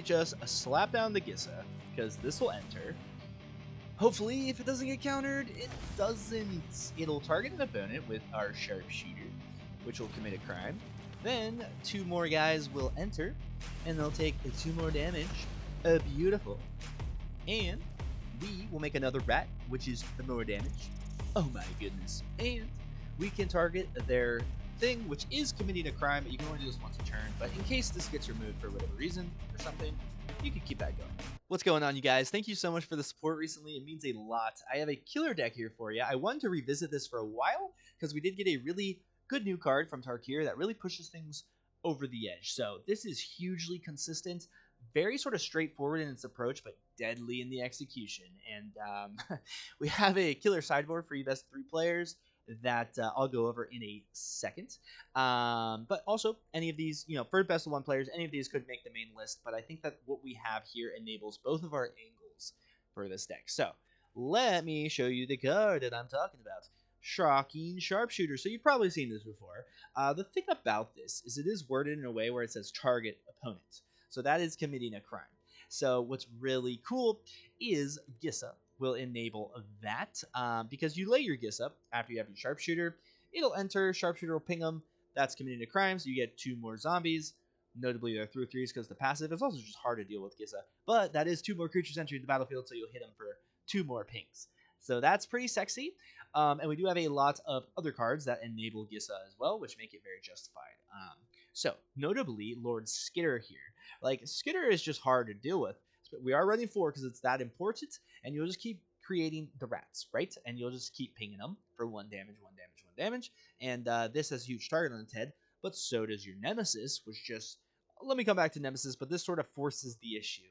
just slap down the Gisa, because this will enter. Hopefully, if it doesn't get countered, it doesn't. It'll target an opponent with our Sharpshooter, which will commit a crime. Then 2 more guys will enter, and they'll take 2 more damage. Beautiful. And we will make another rat, which is the more damage. Oh my goodness. And we can target their thing, which is committing a crime, but you can only do this once a turn. But in case this gets removed for whatever reason or something, you can keep that going. What's going on, you guys? Thank you so much for the support recently. It means a lot. I have a killer deck here for you. I wanted to revisit this for a while because we did get a really good new card from Tarkir that really pushes things over the edge. So this is hugely consistent, very sort of straightforward in its approach, but deadly in the execution. And we have a killer sideboard for you best 3 players that I'll go over in a second. But also, any of these, for best of 1 players, any of these could make the main list. But I think that what we have here enables both of our angles for this deck. So let me show you the card that I'm talking about. Shocking Sharpshooter. So you've probably seen this before. The thing about this is it is worded in a way where it says target opponent. So that is committing a crime. So what's really cool is Gisa will enable that because you lay your Gisa after you have your Sharpshooter. It'll enter, Sharpshooter will ping them. That's committing a crime, so you get 2 more zombies. Notably, they're through 3s because the passive is also just hard to deal with Gisa. But that is 2 more creatures entering the battlefield, so you'll hit them for 2 more pings. So that's pretty sexy. And we do have a lot of other cards that enable Gisa as well, which make it very justified. So, notably, Lord Skitter here. Like, Skitter is just hard to deal with. We are running 4 because it's that important, and you'll just keep creating the rats, right? And you'll just keep pinging them for 1 damage, 1 damage, 1 damage. And this has a huge target on its head, but so does your Nemesis, which just... Let me come back to Nemesis, but this sort of forces the issue.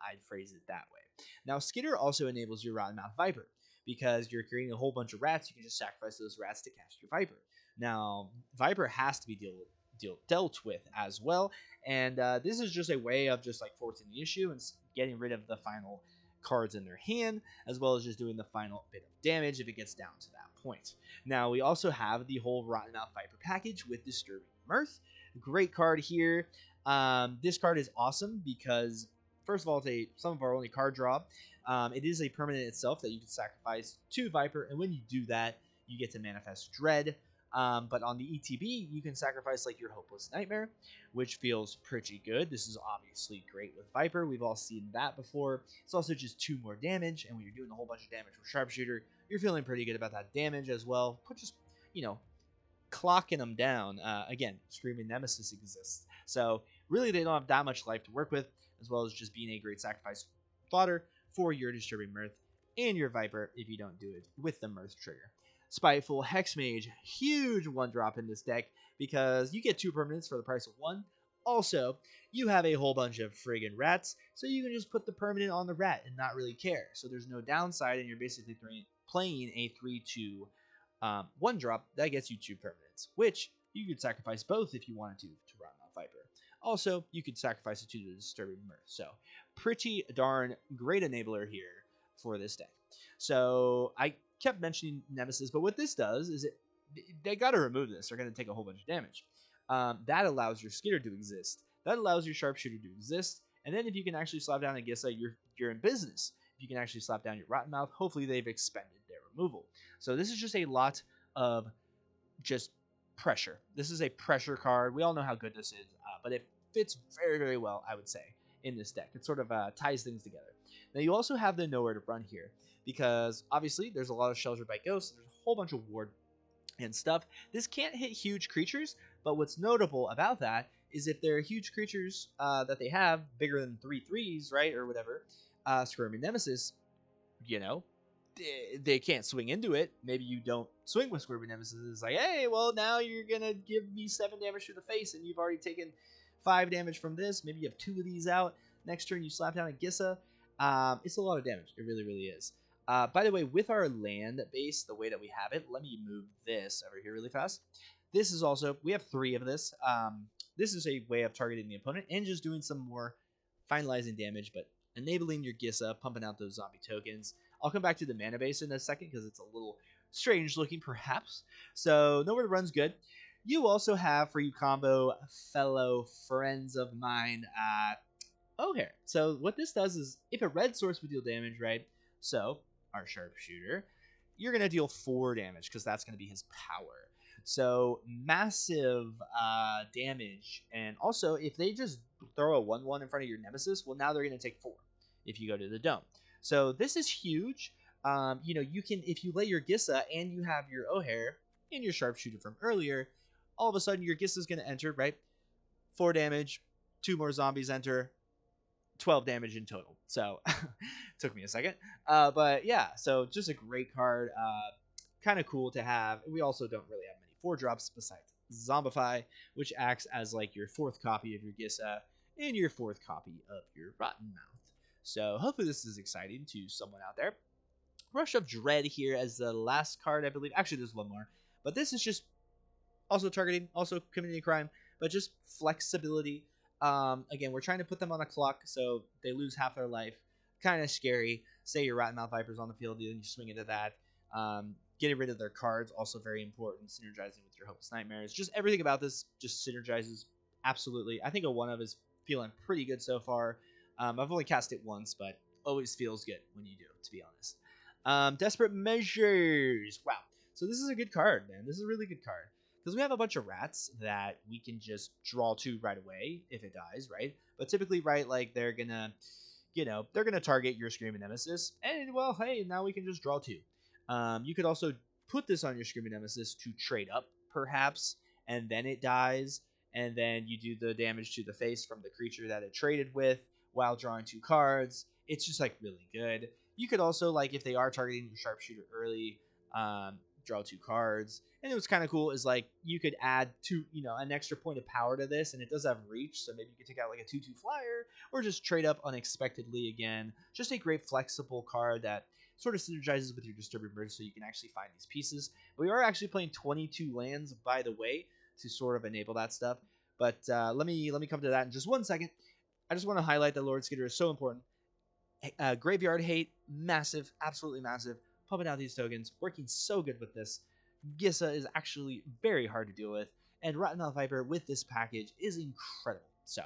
I'd phrase it that way. Now, Skitter also enables your Rottenmouth Viper, because you're creating a whole bunch of rats. You can just sacrifice those rats to cast your Viper. Now, Viper has to be dealt with as well, and this is just a way of just like forcing the issue and getting rid of the final cards in their hand, as well as just doing the final bit of damage if it gets down to that point. Now, we also have the whole Rottenmouth Viper package with Disturbing Mirth. Great card here. This card is awesome because, first of all, it's some of our only card draw. It is a permanent itself that you can sacrifice to Viper, and when you do that, you get to manifest Dread. But on the ETB, you can sacrifice like your Hopeless Nightmare, which feels pretty good. This is obviously great with Viper. We've all seen that before. It's also just 2 more damage, and when you're doing a whole bunch of damage with Sharpshooter, you're feeling pretty good about that damage as well. But just, clocking them down. Again, Screaming Nemesis exists. So really, they don't have that much life to work with, as well as just being a great sacrifice fodder for your Disturbing Mirth and your Viper if you don't do it with the Mirth trigger. Spiteful Hexmage, huge 1-drop in this deck because you get 2 permanents for the price of 1. Also, you have a whole bunch of friggin' rats, so you can just put the permanent on the rat and not really care. So there's no downside, and you're basically playing a 3/2 1-drop that gets you 2 permanents, which you could sacrifice both if you wanted to Rottenmouth Viper. Also, you could sacrifice it to the Disturbing Mirth. So, pretty darn great enabler here for this deck. So, I kept mentioning Nemesis, but what this does is they got to remove this. They're going to take a whole bunch of damage. That allows your Skitter to exist. That allows your Sharpshooter to exist. And then if you can actually slap down a Gisa, you're in business. If you can actually slap down your Rottenmouth, hopefully they've expended their removal. So this is just a lot of just pressure. This is a pressure card. We all know how good this is, but it fits very, very well, I would say, in this deck. It sort of ties things together. Now, you also have the Nowhere to Run here, because obviously there's a lot of Sheltered by Ghosts. There's a whole bunch of ward and stuff. This can't hit huge creatures, but what's notable about that is if they're huge creatures that they have, bigger than 3/3s, right, or whatever, Screaming Nemesis, they can't swing into it. Maybe you don't swing with Screaming Nemesis. It's like, hey, well, now you're going to give me 7 damage to the face, and you've already taken 5 damage from this. Maybe you have 2 of these out. Next turn, you slap down a Gisa. It's a lot of damage. It really, really is. By the way, with our land base, the way that we have it, let me move this over here really fast. This is also, we have 3 of this. This is a way of targeting the opponent and just doing some more finalizing damage, but enabling your Gisa, pumping out those zombie tokens. I'll come back to the mana base in a second because it's a little strange looking, perhaps. So, Nowhere to Run's good. You also have, for you combo fellow friends of mine, Ojer. So what this does is, if a red source would deal damage, right? So our sharpshooter, you're gonna deal 4 damage because that's gonna be his power. So massive damage, and also if they just throw a 1/1 in front of your nemesis, well, now they're gonna take 4 if you go to the dome. So this is huge. You know, you can, if you lay your Gisa and you have your Ojer and your sharpshooter from earlier, all of a sudden your Gisa is gonna enter, right? 4 damage, 2 more zombies enter, 12 damage in total. So took me a second. But yeah, so just a great card. Kind of cool to have. We also don't really have many 4-drops besides Zombify, which acts as like your 4th copy of your Gisa and your 4th copy of your Rottenmouth. So hopefully this is exciting to someone out there. Rush of Dread here as the last card, I believe. Actually, there's one more. But this is just also targeting, also committing a crime, but just flexibility. Again, we're trying to put them on a clock so they lose half their life. Kind of scary. Say your Rottenmouth Viper's on the field, then you swing into that. Getting rid of their cards, also very important. Synergizing with your Hopeless Nightmares. Just everything about this just synergizes absolutely. I think a 1 of is feeling pretty good so far. I've only cast it once, but always feels good when you do, to be honest. Desperate Measures. Wow. So this is a good card, man. This is a really good card. Because we have a bunch of rats that we can just draw to right away if it dies, right? But typically, right, like they're gonna, you know, they're gonna target your Screaming Nemesis, and well, hey, now we can just draw 2. You could also put this on your Screaming Nemesis to trade up, perhaps, and then it dies, and then you do the damage to the face from the creature that it traded with while drawing 2 cards. It's just like really good. You could also, like, if they are targeting your sharpshooter early, draw 2 cards. And it was kind of cool is like you could add 2, you know, an extra point of power to this, and it does have reach, so maybe you could take out like a 2/2 flyer or just trade up unexpectedly again. Just a great flexible card that sort of synergizes with your Disturbing Mirth, so you can actually find these pieces. We are actually playing 22 lands, by the way, to sort of enable that stuff. But let me come to that in just 1 second. I just want to highlight that Lord Skitter is so important. Graveyard Hate, massive, absolutely massive. Pumping out these tokens, working so good with this. Gisa is actually very hard to deal with, and Rottenmouth Viper with this package is incredible. So,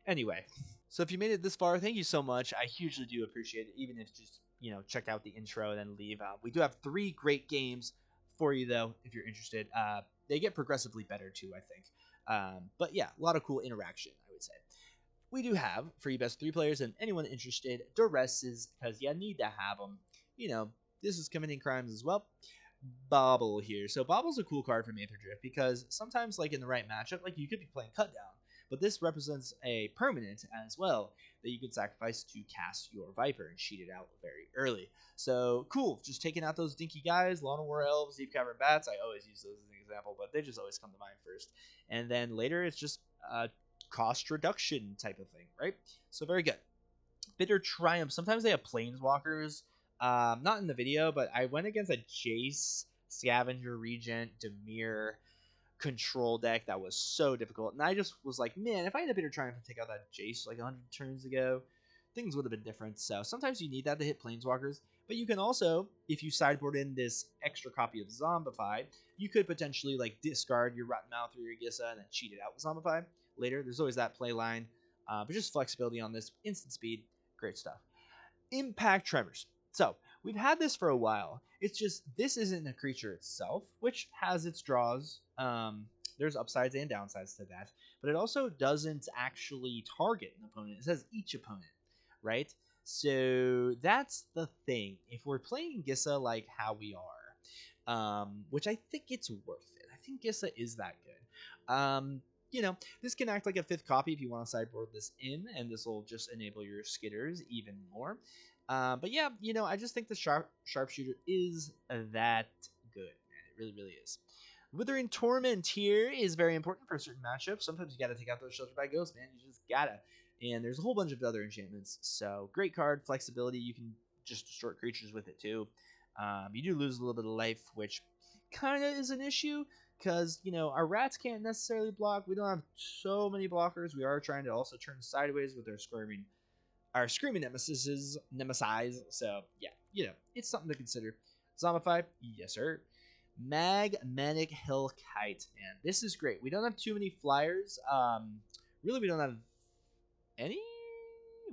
anyway, so if you made it this far, thank you so much. I hugely do appreciate it, even if just, you know, check out the intro and then leave. We do have 3 great games for you, though, if you're interested. They get progressively better, too, I think. But yeah, a lot of cool interaction, I would say. We do have, for you best 3 players and anyone interested, duresses, because you need to have them. You know, this is committing crimes as well. Bobble here. So Bobble's a cool card from Aether Drift because sometimes, like in the right matchup, like you could be playing Cut Down, but this represents a permanent as well that you could sacrifice to cast your Viper and cheat it out very early. So cool, just taking out those dinky guys, Lana War Elves, Deep Cavern Bats. I always use those as an example, but they just always come to mind first. And then later it's just cost reduction type of thing, right? So very good. Bitter Triumph. Sometimes they have Planeswalkers. Not in the video, but I went against a Jace, Scavenger Regent, Dimir control deck that was so difficult. And I just was like, man, if I had a Bitter Triumph to take out that Jace like 100 turns ago, things would have been different. So sometimes you need that to hit Planeswalkers. But you can also, if you sideboard in this extra copy of Zombify, you could potentially like discard your Rottenmouth or your Gisa and then cheat it out with Zombify later. There's always that play line. But just flexibility on this. Instant speed. Great stuff. Impact Tremors. So, we've had this for a while. It's just, this isn't a creature itself, which has its draws. There's upsides and downsides to that. But it also doesn't actually target an opponent. It says each opponent, right? So, that's the thing. If we're playing Gisa like how we are, which I think it's worth it. I think Gisa is that good. You know, this can act like a 5th copy if you want to sideboard this in, and this will just enable your Skitters even more. But yeah, you know, I just think the Sharpshooter is that good. Man, it really, really is. Withering Torment here is very important for certain matchups. Sometimes you gotta take out those Sheltered by Ghosts, man. You just gotta. And there's a whole bunch of other enchantments. So, great card, flexibility. You can just distort creatures with it too. You do lose a little bit of life, which kind of is an issue. Because, you know, our rats can't necessarily block. We don't have so many blockers. We are trying to also turn sideways with our Screaming Nemesis. So, yeah, you know, it's something to consider. Zombify, yes, sir. Magmatic Hellkite, man. This is great. We don't have too many flyers. Really, we don't have any?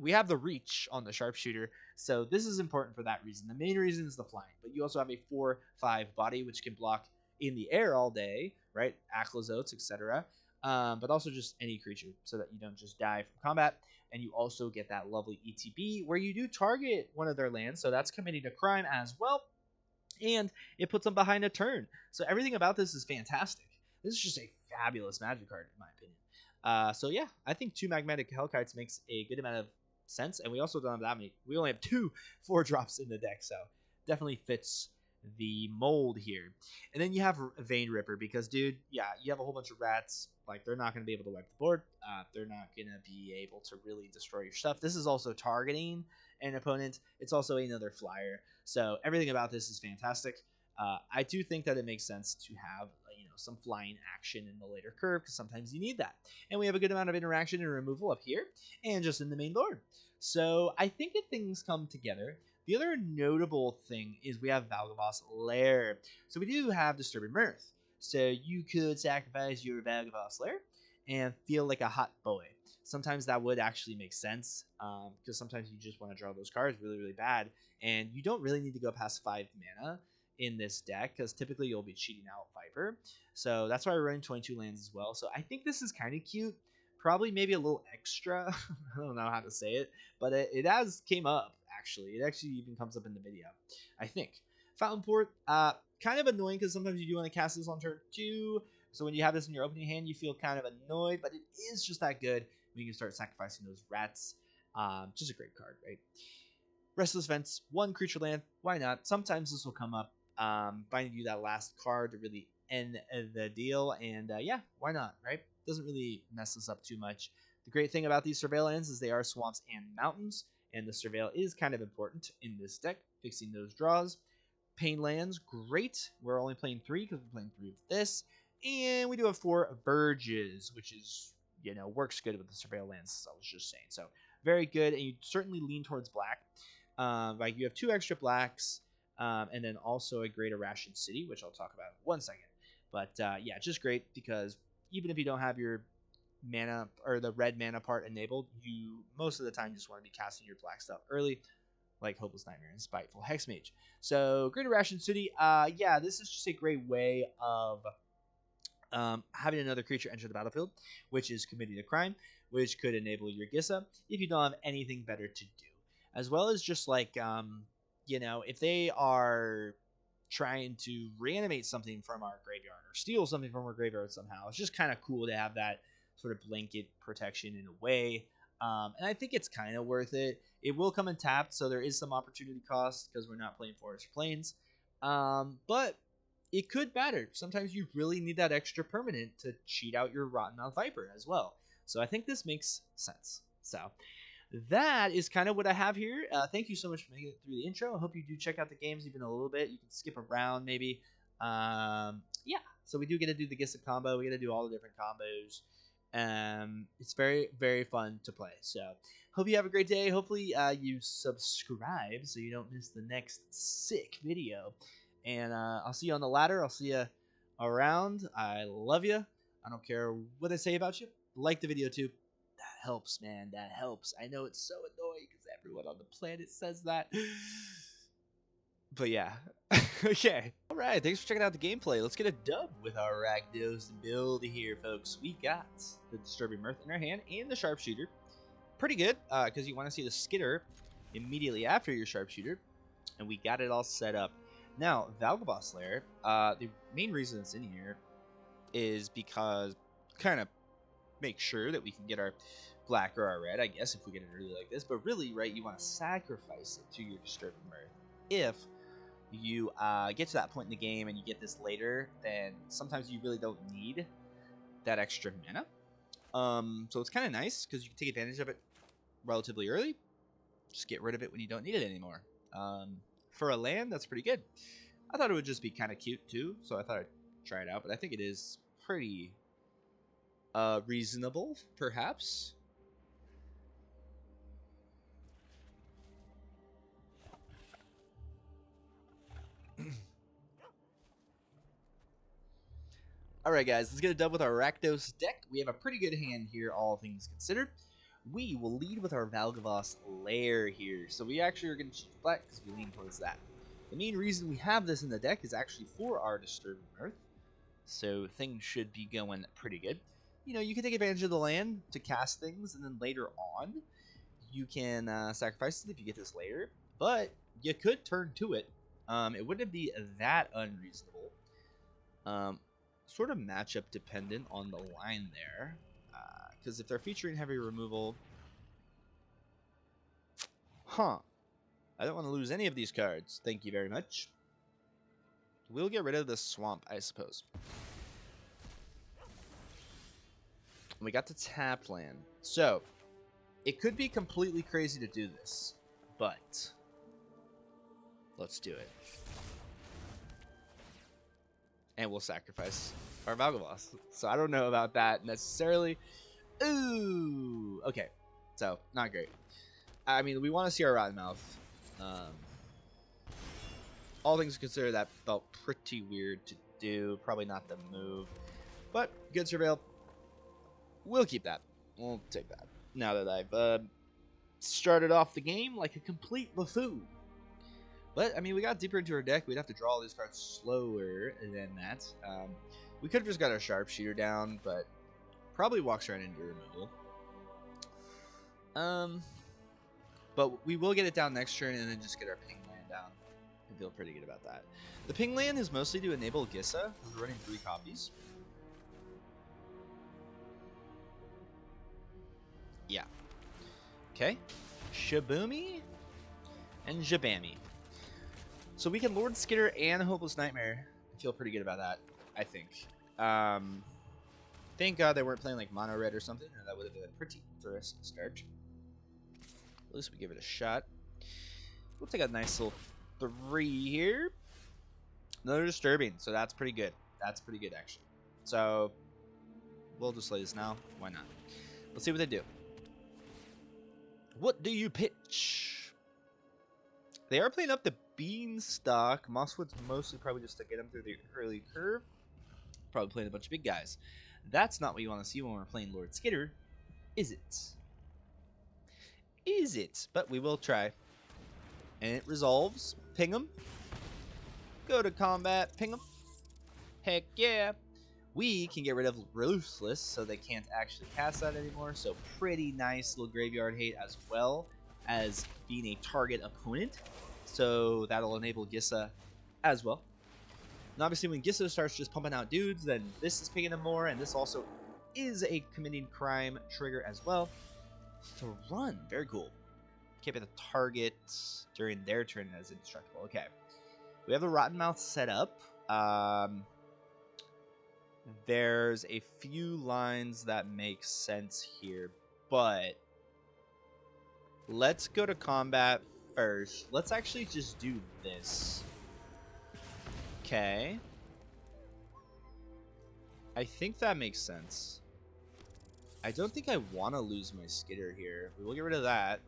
we have the reach on the Sharpshooter, so this is important for that reason. The main reason is the flying, but you also have a 4/5 body, which can block in the air all day, right? Aclozotes, etc. But also just any creature, so that you don't just die from combat. And you also get that lovely ETB, where you do target one of their lands, so that's committing a crime as well. And it puts them behind a turn. So everything about this is fantastic. This is just a fabulous Magic card, in my opinion. So yeah, I think 2 Magnetic Hellkites makes a good amount of sense, and we also don't have that many. We only have 2 4-drops in the deck, so definitely fits the mold here. And then you have Vein Ripper, because dude, yeah, you have a whole bunch of rats. Like, they're not going to be able to wipe the board. They're not going to be able to really destroy your stuff. This is also targeting an opponent. It's also another flyer. So everything about this is fantastic. I do think that it makes sense to have some flying action in the later curve, because sometimes you need that. And we have a good amount of interaction and removal up here and just in the main board. So I think that things come together. The other notable thing is we have Valgavoss Lair. So we do have Disturbing Mirth. So you could sacrifice your Valgavoss Lair and feel like a hot boy. Sometimes that would actually make sense, because sometimes you just want to draw those cards really, really bad, and you don't really need to go past 5 mana in this deck, because typically you'll be cheating out Viper. So that's why we're running 22 lands as well. So I think this is kind of cute. Probably maybe a little extra. I don't know how to say it, but it has came up, actually. It actually even comes up in the video, I think. Fountain Port, kind of annoying, because sometimes you do want to cast this on turn 2. So when you have this in your opening hand, you feel kind of annoyed, but it is just that good when you can start sacrificing those rats. Just a great card, right? Restless Vents, 1 creature land. Why not? Sometimes this will come up, finding you that last card to really end the deal. And yeah, why not, right? Doesn't really mess us up too much. The great thing about these Surveil lands is they are swamps and mountains, and the Surveil is kind of important in this deck, fixing those draws. Pain lands, great. We're only playing 3 because we're playing 3 of this. And we do have 4 Verges, which is, works good with the Surveil lands, as I was just saying. So very good, and you certainly lean towards black. Like, you have 2 extra blacks, and then also a Great Irration City, which I'll talk about in 1 second. But yeah, just great, because even if you don't have your mana or the red mana part enabled, you most of the time just want to be casting your black stuff early, like Hopeless Nightmare and Spiteful Hexmage. So Great Irration City, yeah, this is just a great way of having another creature enter the battlefield, which is committing a crime, which could enable your Gisa if you don't have anything better to do. As well as just like, if they are trying to reanimate something from our graveyard or steal something from our graveyard somehow, it's just kind of cool to have that sort of blanket protection in a way. And I think it's kind of worth it. It will come in tapped, so there is some opportunity cost because we're not playing Forest or Plains. But it could matter. Sometimes you really need that extra permanent to cheat out your Rottenmouth Viper as well. So I think this makes sense. So that is kind of what I have here. Thank you so much for making it through the intro. I hope you do check out the games even a little bit. You can skip around maybe. Yeah, so we do get to do the Gisa combo. We get to do all the different combos. It's very, very fun to play. So hope you have a great day. Hopefully you subscribe so you don't miss the next sick video. And I'll see you on the ladder. I'll see you around. I love you. I don't care what I say about you. Like the video too. That helps, man. That helps. I know it's so annoying because everyone on the planet says that. But yeah. Okay. All right. Thanks for checking out the gameplay. Let's get a dub with our Rakdos build here, folks. We got the Disturbing Mirth in our hand and the Sharpshooter. Pretty good, because you want to see the Skitter immediately after your Sharpshooter. And we got it all set up. Now, Valgavoss Lair, the main reason it's in here is because kind of make sure that we can get our black or our red, I guess, if we get it early like this. But really, right, you want to sacrifice it to your Disturbing Mirth. If you get to that point in the game and you get this later, then sometimes you really don't need that extra mana. So it's kind of nice because you can take advantage of it relatively early. Just get rid of it when you don't need it anymore. For a land, that's pretty good. I thought it would just be kind of cute too, so I thought I'd try it out, but I think it is pretty reasonable, perhaps. Alright guys, let's get it done with our Rakdos deck. We have a pretty good hand here, all things considered. we will lead with our Valgavos Lair here. So we actually are going to choose black because we lean towards that. The main reason we have this in the deck is actually for our Disturbing Mirth. So things should be going pretty good. You know, you can take advantage of the land to cast things, and then later on, you can sacrifice it if you get this later. But you could turn to it. It wouldn't be that unreasonable. Sort of matchup dependent on the line there. Because if they're featuring heavy removal... Huh. I don't want to lose any of these cards. Thank you very much. We'll get rid of the swamp, I suppose. We got the tap land. So, it could be completely crazy to do this. But, let's do it. And we'll sacrifice our Valgavos. So I don't know about that necessarily. Ooh! Okay. So, not great. I mean, we want to see our Rottenmouth. All things considered, that felt pretty weird to do. Probably not the move. But, good surveil. We'll keep that. We'll take that. Now that I've started off the game like a complete buffoon. But, I mean, we got deeper into our deck. We'd have to draw all these cards slower than that. We could have just got our Sharpshooter down, but probably walks right into removal. But we will get it down next turn and then just get our ping land down. I feel pretty good about that. The ping land is mostly to enable Gisa, who's running 3 copies. Yeah. Okay. Shaboomy and Jabammy. So we can Lord Skitter and Hopeless Nightmare. I feel pretty good about that, I think. Thank God they weren't playing like Mono Red or something, or that would have been a pretty interesting start. At least we give it a shot. We'll take a nice little 3 here. Another Disturbing, so that's pretty good. That's pretty good, actually. So, we'll just play this now. Why not? Let's see what they do. What do you pitch? They are playing up the Beanstalk. Mosswood's mostly probably just to get them through the early curve. Probably playing a bunch of big guys. That's not what you want to see when we're playing Lord Skitter, is it? Is it? But we will try. And it resolves. Ping them. Go to combat. Ping them. Heck yeah. We can get rid of Ruthless, so they can't actually cast that anymore. So pretty nice little graveyard hate, as well as being a target opponent. So that'll enable Gisa as well. And obviously when Gisa starts just pumping out dudes, then this is pinging them more, and this also is a committing crime trigger as well. Thrun, very cool. Keep it a target during their turn as indestructible. Okay. We have the Rottenmouth set up. There's a few lines that make sense here, but let's go to combat first. Let's actually just do this. Okay. I think that makes sense. I don't think I want to lose my Skitter here. We will get rid of that.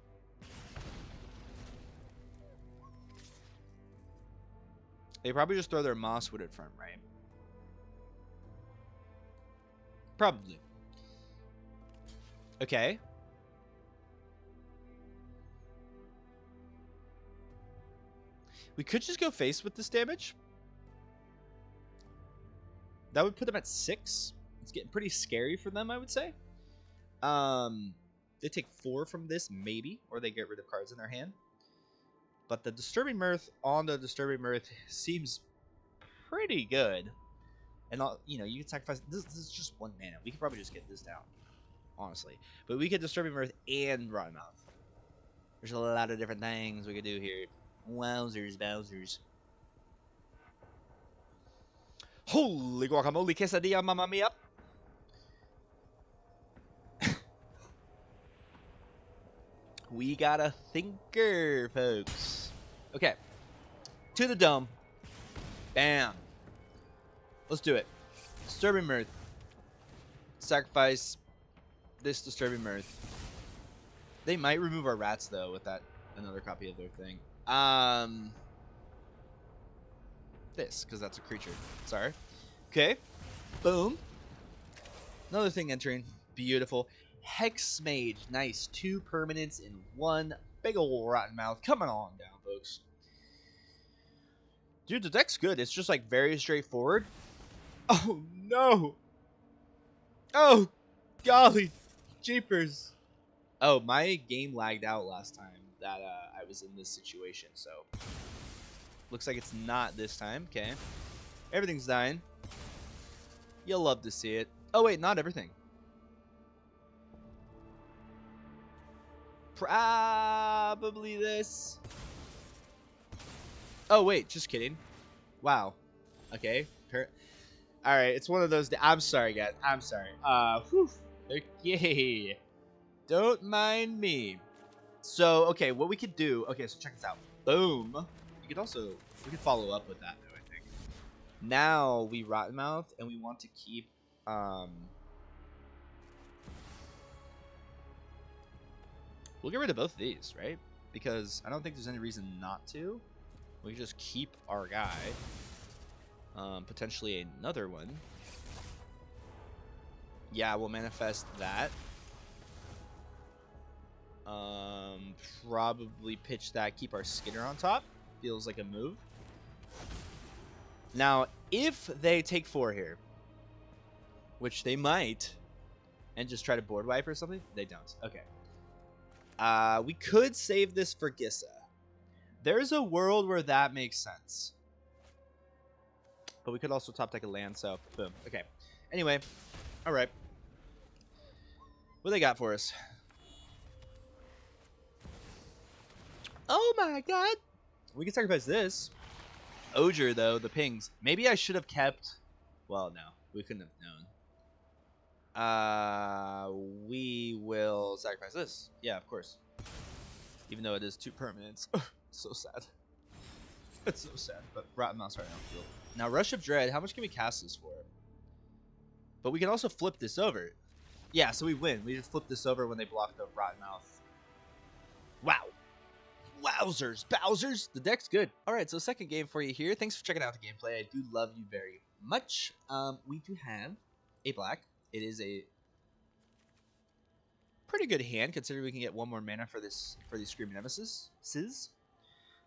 They probably just throw their Mosswood at front, right? Probably. Okay. We could just go face with this damage. That would put them at 6. It's getting pretty scary for them, I would say. They take 4 from this, maybe, or they get rid of cards in their hand. But the Disturbing Mirth on the Disturbing Mirth seems pretty good. And, you know, you can sacrifice... This is just 1 mana. We could probably just get this down, honestly. But we could Disturbing Mirth and Rottenmouth. There's a lot of different things we could do here. Wowzers, bowsers. Holy guacamole, quesadilla, mamma mia. We got a thinker, folks. Okay. To the dome. Bam. Let's do it. Disturbing Mirth. Sacrifice this Disturbing Mirth. They might remove our rats, though, with that another copy of their thing. This, because that's a creature. Sorry. Okay. Boom. Another thing entering. Beautiful. Hexmage. Nice. 2 permanents in 1. Big ol' Rottenmouth. Coming on down, folks. Dude, the deck's good. It's just like very straightforward. Oh, no. Oh, golly. Jeepers. Oh, my game lagged out last time that I was in this situation, so looks like it's not this time. Okay. Everything's dying. You'll love to see it. Oh, wait, not everything. Probably this. Oh, wait, just kidding. Wow. Okay. Alright, it's one of those. I'm sorry, guys. I'm sorry. Whew. Okay. Don't mind me. So, okay, what we could do. Okay, so check this out. Boom. We could follow up with that, though, I think. Now we Rottenmouth, and we want to keep, we'll get rid of both of these, right? Because I don't think there's any reason not to. We can just keep our guy. Potentially another one. Yeah, we'll manifest that. Probably pitch that, keep our Skitter on top. Feels like a move. Now, if they take 4 here, which they might, and just try to board wipe or something, they don't. Okay. We could save this for Gisa. There's a world where that makes sense. But we could also top deck a land, so boom. Okay. Anyway, all right. What they got for us? Oh my god! We can sacrifice this. Ojer, though, the pings. Maybe I should have kept... Well, no. We couldn't have known. We will sacrifice this. Yeah, of course. Even though it is 2 permanents. So sad. It's so sad. But Rottenmouth's right now on field. Now, Rush of Dread. How much can we cast this for? But we can also flip this over. Yeah, so we win. We just flip this over when they block the Rottenmouth. Wow. Wowzers, Bowsers. The deck's good. All right, so second game for you here. Thanks for checking out the gameplay. I do love you very much. We do have a black. It is a pretty good hand, considering we can get 1 more mana for these Screaming Nemesis.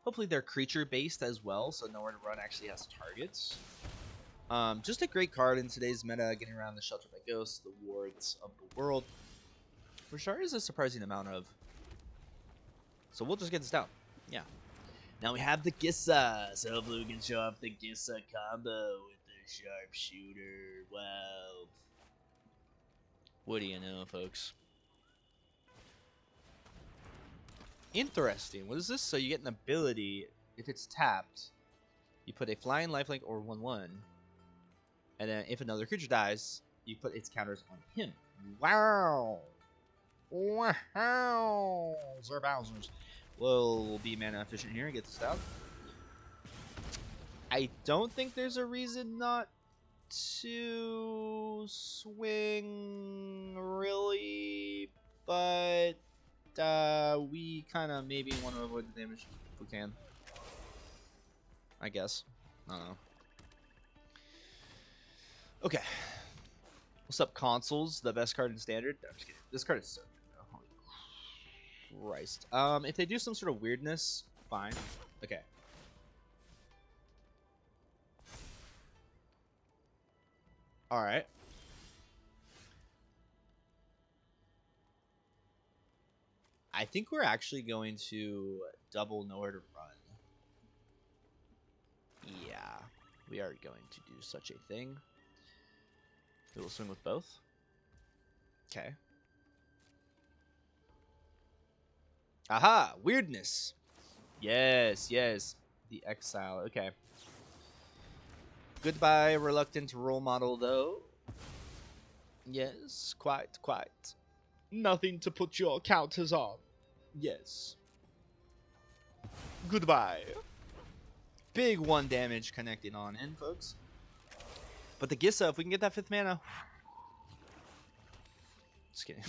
Hopefully they're creature-based as well, so Nowhere to Run actually has targets. Just a great card in today's meta, getting around the Shelter by Ghosts, the Wards of the World, which there is a surprising amount of. So we'll just get this down. Yeah. Now we have the Gisa, so hopefully we can show off the Gisa combo with the Sharpshooter. Wow. What do you know, folks? Interesting. What is this? So you get an ability. If it's tapped, you put a flying lifelink or 1/1. And then if another creature dies, you put its counters on him. Wow. Wow. Bowsers. We'll be mana efficient here and get this down. I don't think there's a reason not to swing, really, but we kind of maybe want to avoid the damage if we can. I guess. I don't know. Okay. What's up, Consoles? The best card in Standard? No, I'm just kidding. This card is so good, though. Holy Christ. If they do some sort of weirdness, fine. Okay. Alright. I think we're actually going to double Nowhere to Run. Yeah. We are going to do such a thing. We will swing with both. Okay. Aha! Weirdness! Yes, yes. The Exile. Okay. Goodbye, Reluctant Role Model, though. Yes, quite. Nothing to put your counters on. Yes. Goodbye. Big 1 damage connecting on in, folks. But the Gisa, if we can get that 5th mana. Just kidding.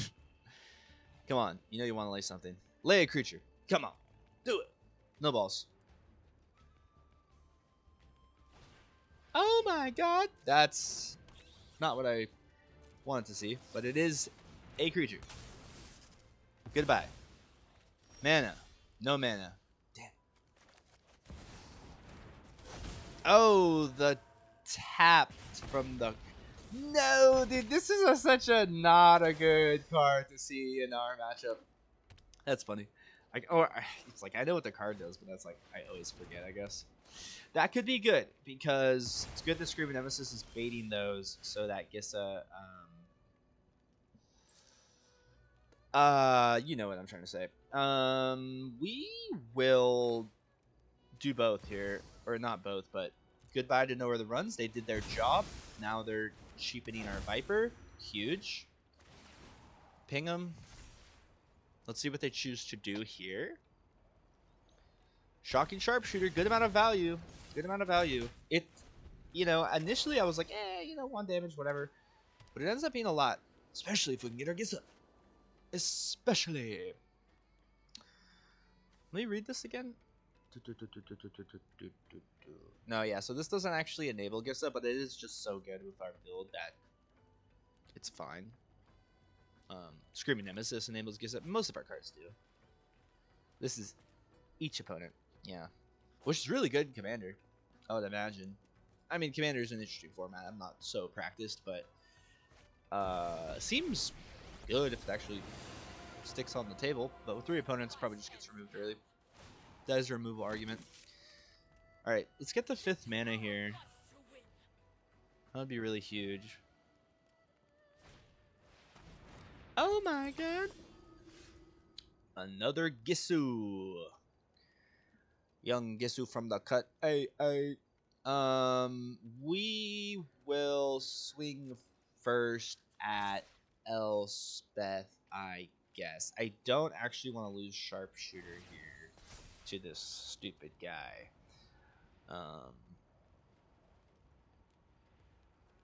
Come on. You know you want to lay something. Lay a creature. Come on. Do it. No balls. Oh my god. That's not what I wanted to see. But it is a creature. Goodbye. Mana. No mana. Damn. Oh, the tap from the... No, dude, this is such a not a good card to see in our matchup. That's funny. It's like, I know what the card does, but that's like, I always forget, I guess. That could be good, because it's good that Screaming Nemesis is baiting those so that Gisa, you know what I'm trying to say. We will do both here, or not both, but goodbye to Know Where the Runs. They did their job. Now they're cheapening our Viper. Huge. Ping them. Let's see what they choose to do here. Shocking Sharpshooter, good amount of value. Good amount of value. It, you know, initially I was like, you know, 1 damage, whatever. But it ends up being a lot. Especially if we can get our Gisa. Especially. Let me read this again. No, yeah, so this doesn't actually enable Gisa, but it is just so good with our build that it's fine. Screaming Nemesis enables Gisa. Most of our cards do. This is each opponent. Yeah. Which is really good in Commander, I would imagine. I mean, Commander is an interesting format. I'm not so practiced, but seems good if it actually sticks on the table. But with 3 opponents, probably just gets removed early. That is a removal argument. Alright, let's get the 5th mana here. That would be really huge. Oh my god! Another Gisu. Young Gisu from the cut. We will swing first at Elspeth, I guess. I don't actually want to lose Sharpshooter here to this stupid guy.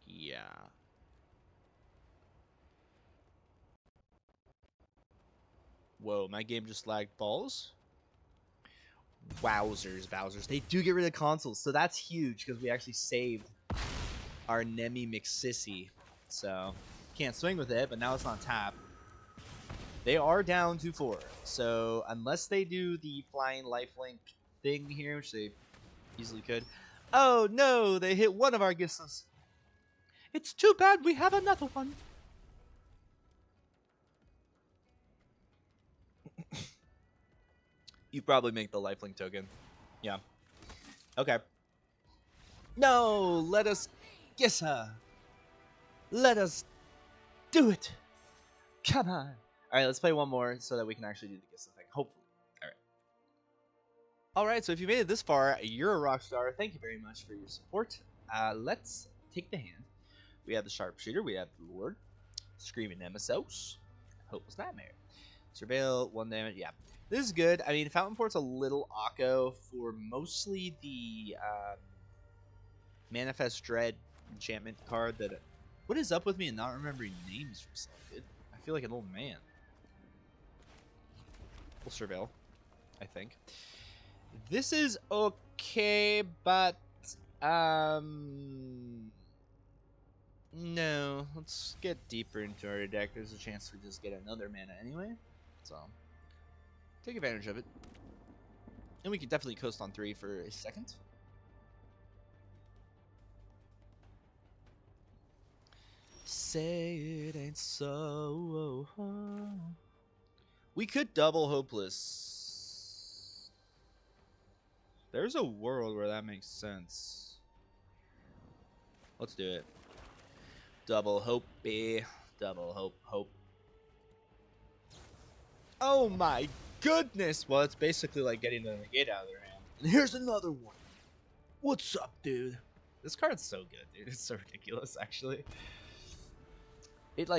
Yeah. Whoa, my game just lagged balls. Wowzers, Bowsers. They do get rid of consoles, so that's huge because we actually saved our Nemi McSissy. So, can't swing with it, but now it's on tap. They are down 2-4, so unless they do the flying lifelink thing here, which they easily could. Oh no, they hit one of our Gisas. It's too bad we have another one. You probably make the lifelink token. Yeah. Okay. No, let us Gisa. Let us do it. Come on. Alright, let's play one more so that we can actually do the Gisa thing. Hopefully. Alright. Alright, so if you made it this far, you're a rock star. Thank you very much for your support. Let's take the hand. We have the Sharpshooter. We have the Lord. Screaming Nemesis. Hopeless Nightmare. Surveil, 1 damage. Yeah. This is good. I mean, Fountain Port's a little Akko for mostly the Manifest Dread enchantment card that... What is up with me and not remembering names from stuff, dude? I feel like an old man. We'll Surveil, I think. This is okay, but... No. Let's get deeper into our deck. There's a chance we just get another mana anyway. So... take advantage of it. And we can definitely coast on 3 for a second. Say it ain't so. We could double Hopeless. There's a world where that makes sense. Let's do it. Double Hopey. Double Hope. Oh my goodness! Well, it's basically like getting the negate out of their hand. And here's another one. What's up, dude? This card's so good, dude. It's so ridiculous, actually. It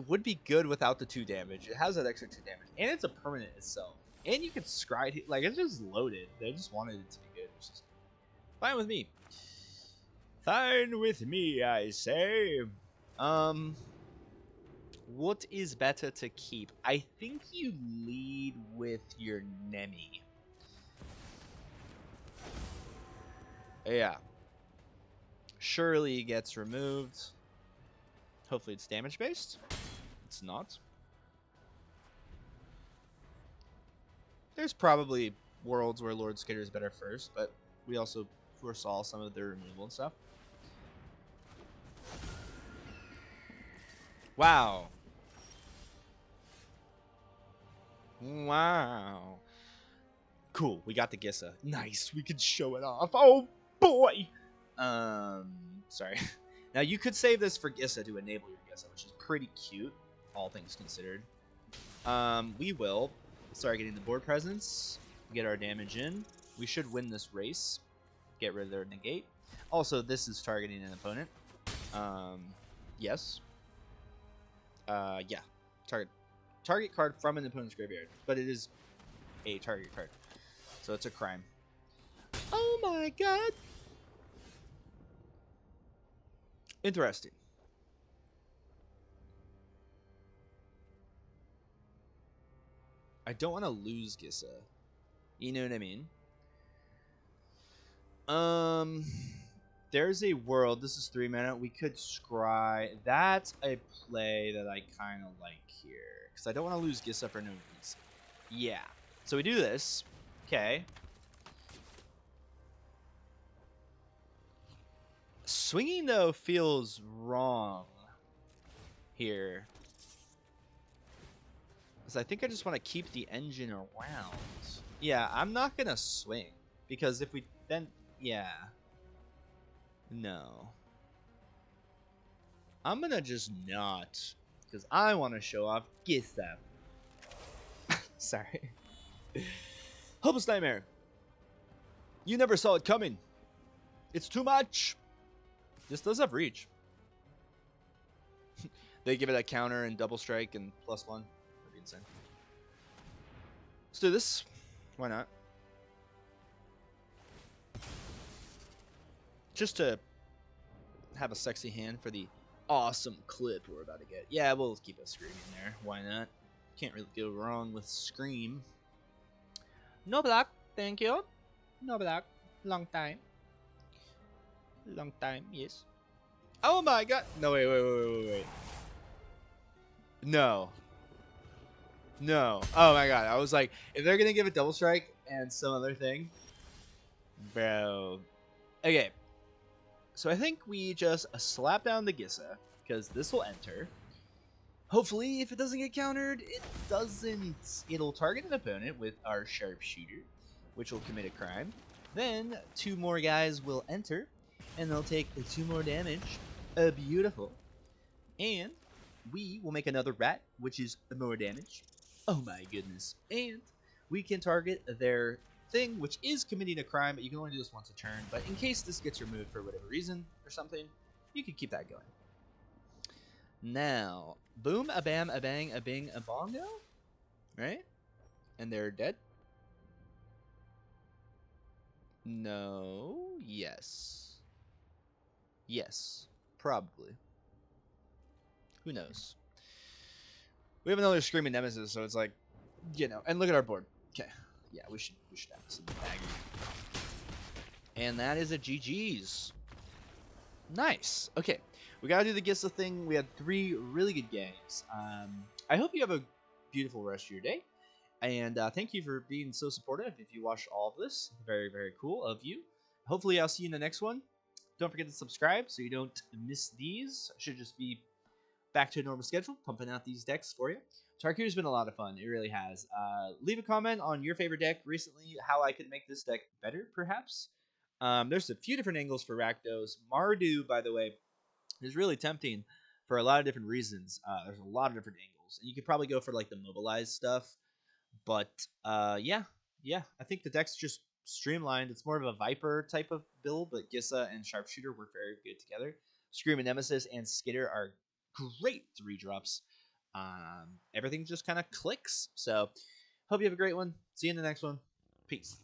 would be good without the 2 damage. It has that extra 2 damage, and it's a permanent itself. And you can scry it. Like, it's just loaded. They just wanted it to be good, which is fine with me. Fine with me, I say. What is better to keep? I think you lead with your Nemi. Yeah. Surely gets removed. Hopefully it's damage based. it's not. There's probably worlds where Lord Skitter is better first, but we also foresaw some of their removal and stuff. Wow. Wow. Cool, we got the Gisa. Nice, we can show it off. Oh boy! Sorry. Now you could save this for Gisa to enable your Gisa, which is pretty cute, all things considered. We will start getting the board presence, get our damage in. We should win this race. Get rid of their negate. Also, this is targeting an opponent. Yes. Yeah. Target card from an opponent's graveyard, but it is a target card, so it's a crime. Oh my god! Interesting. I don't want to lose Gisa. You know what I mean? There's a world. This is 3 mana. We could scry. That's a play that I kind of like here. Because I don't want to lose Gisa for no reason. Yeah. So we do this. Okay. Swinging, though, feels wrong here. Because I think I just want to keep the engine around. Yeah, I'm not going to swing. Because if we then... Yeah. No. I'm going to just not. Because I want to show off Gisa. Sorry. Hopeless Nightmare. You never saw it coming. It's too much. This does have reach. They give it a counter and double strike and +1. That'd be insane. Let's do this. Why not? Just to have a sexy hand for the awesome clip we're about to get. Yeah, we'll keep a Scream in there. Why not? Can't really go wrong with Scream. No block. Thank you. No block. Long time. Long time, yes. Oh my god. No, wait. No. No. Oh my god. I was like, if they're going to give a double strike and some other thing. Bro. Okay. So I think we just slap down the Gisa, because this will enter. Hopefully, if it doesn't get countered, it doesn't. It'll target an opponent with our Sharpshooter, which will commit a crime. Then 2 more guys will enter, and they'll take 2 more damage. Beautiful. And we will make another rat, which is more damage. Oh my goodness. And we can target their thing, which is committing a crime, but you can only do this once a turn. But in case this gets removed for whatever reason or something, you can keep that going. Now, boom, a bam, a bang, a bing, a bongo, right? And they're dead. No, yes. Yes, probably. Who knows? We have another Screaming Nemesis, so it's like, you know, and look at our board. Okay. Yeah, we should have this in the bag. And that is a GG's. Nice. Okay. We gotta do the Gisa thing. We had 3 really good games. I hope you have a beautiful rest of your day. And thank you for being so supportive. If you watched all of this, very, very cool of you. Hopefully I'll see you in the next one. Don't forget to subscribe so you don't miss these. Should just be back to a normal schedule, pumping out these decks for you. Tarku's been a lot of fun. It really has. Leave a comment on your favorite deck recently, how I could make this deck better, perhaps. There's a few different angles for Rakdos. Mardu, by the way, is really tempting for a lot of different reasons. There's a lot of different angles. And you could probably go for like the mobilized stuff. But yeah, I think the deck's just streamlined. It's more of a Viper type of build, but Gisa and Sharpshooter work very good together. Screaming Nemesis and Skitter are great 3-drops. Everything just kind of clicks. So hope you have a great one. See you in the next one. Peace.